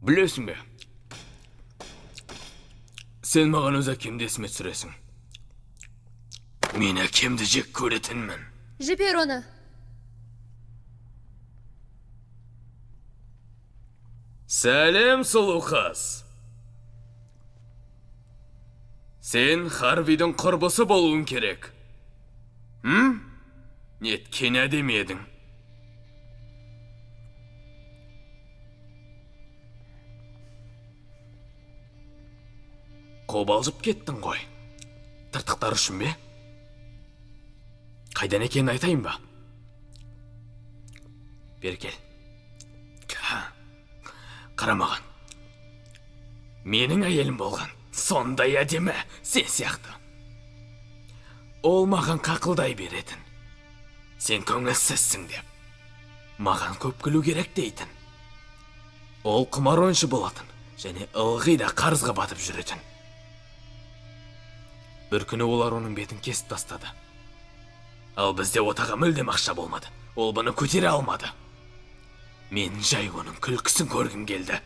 Білесің бе? Сен маған өз әкемді есіме түсіресің. Мен әкемді жек көретінмін. Жібер оны. Сәлем, сұлу қыз. Сен Харвидің құрбысы болуың керек. Неткен әдемі едің. Қобалжып кеттің ғой. Тыртықтар үшін бе? Қайдан екенін айтайын ба? Бер кел. Қара маған. Менің әйелім болған. Сондай әдемі, сен сияқты. Ол маған қақылдай беретін. Сен көңілсізсің деп. Маған көп күлу керек дейтін. Ол құмар ойыншы болатын, және ылғи да қарызға батып жүретін. Бір күні олар оның бетін кесіп тастады. Ал бізде отаға мүлдем ақша болмады. Ол бұны көтере алмады. Мен жай оның күлкісін көргім келді.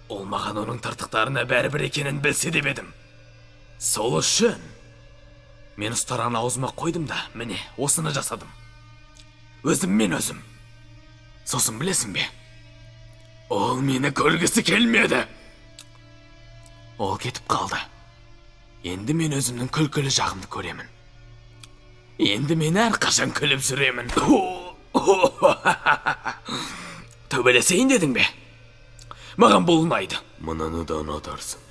Ол маған оның тыртықтарына бәрібір екенін білсе деп едім. Сол үшін мен ұстараны аузыма қойдым да, міне, осыны жасадым. Өзім. Сосын білесің бе? Ол мені көргісі келмеді. Ол кетіп қалды. Енді мен өзімнің күлкілі жағымды көремін. Енді мен әрқашан күліп жүремін. Төбелесейін дедің бе? Маған бұл ұнайды. Мұнаны да ұнатарсың.